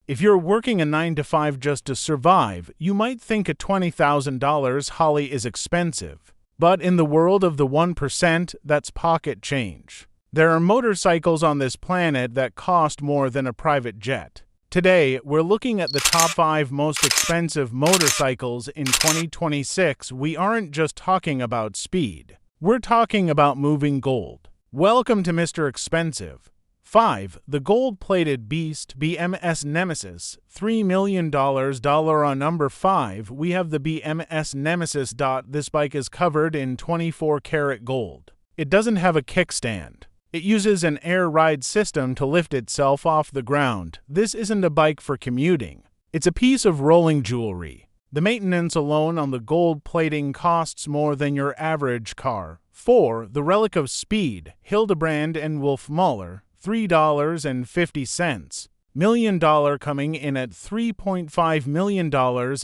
If you're working a 9 to 5 just to survive, you might think a $20,000 Harley is expensive. But in the world of the 1%, that's pocket change. There are motorcycles on this planet that cost more than a private jet. Today, we're looking at the top 5 most expensive motorcycles in 2026. We aren't just talking about speed. We're talking about moving gold. Welcome to Mr. Expensive. 5. The gold-plated beast BMS Nemesis, $3 million. On number 5, we have the BMS Nemesis. This bike is covered in 24-karat gold. It doesn't have a kickstand. It uses an air ride system to lift itself off the ground. This isn't a bike for commuting. It's a piece of rolling jewelry. The maintenance alone on the gold plating costs more than your average car. 4. The relic of speed, Hildebrand and Wolf Muller, $3.50 million. Coming in at $3.5 million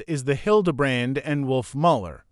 is the Hildebrand and Wolf Muller.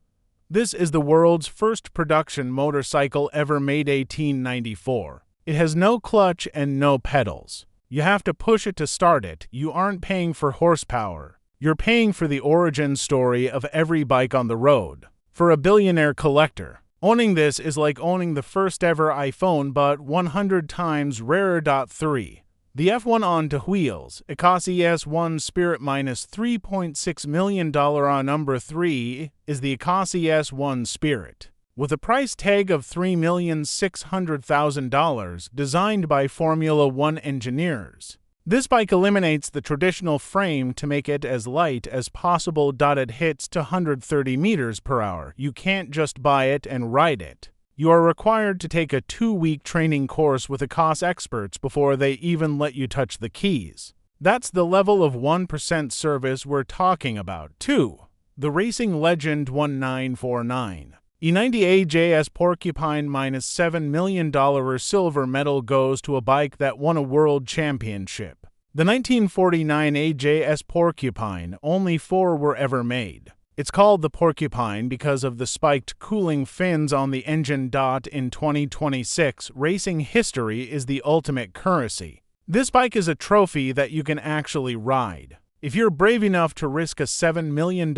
This is the world's first production motorcycle ever made 1894. It has no clutch and no pedals. You have to push it to start it. You aren't paying for horsepower. You're paying for the origin story of every bike on the road. For a billionaire collector, owning this is like owning the first ever iPhone but 100 times rarer. 3. The F1 onto wheels, Akasi S1 Spirit minus $3.6 million. On number 3 is the Akasi S1 Spirit, with a price tag of $3,600,000, designed by Formula One engineers. This bike eliminates the traditional frame to make it as light as possible. It hits to 130 meters per hour. You can't just buy it and ride it. You are required to take a 2-week training course with Akasi experts before they even let you touch the keys. That's the level of 1% service we're talking about. 2. The Racing Legend 1949. E90 AJS Porcupine minus $7 million silver medal goes to a bike that won a world championship. The 1949 AJS Porcupine, only 4 were ever made. It's called the Porcupine because of the spiked cooling fins on the engine. In 2026, racing history is the ultimate currency. This bike is a trophy that you can actually ride. If you're brave enough to risk a $7 million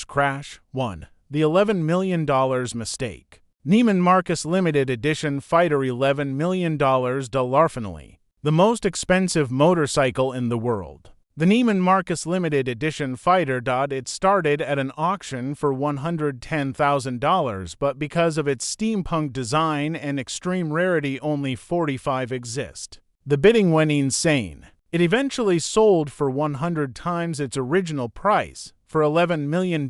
crash. 1. The $11 million mistake. Neiman Marcus Limited Edition Fighter, $11 million. Larfinally, the most expensive motorcycle in the world. The Neiman Marcus Limited Edition Fighter. It started at an auction for $110,000, but because of its steampunk design and extreme rarity, only 45 exist. The bidding went insane. It eventually sold for 100 times its original price. For $11 million,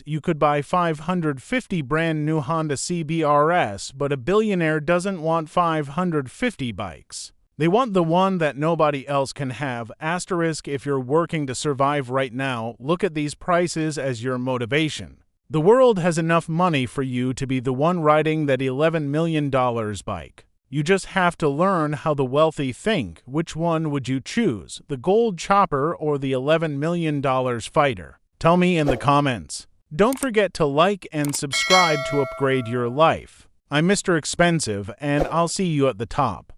you could buy 550 brand new Honda CBRs, but a billionaire doesn't want 550 bikes. They want the one that nobody else can have. Asterisk, if you're working to survive right now, look at these prices as your motivation. The world has enough money for you to be the one riding that $11 million bike. You just have to learn how the wealthy think. Which one would you choose, the gold chopper or the $11 million fighter? Tell me in the comments. Don't forget to like and subscribe to upgrade your life. I'm Mr. Expensive, and I'll see you at the top.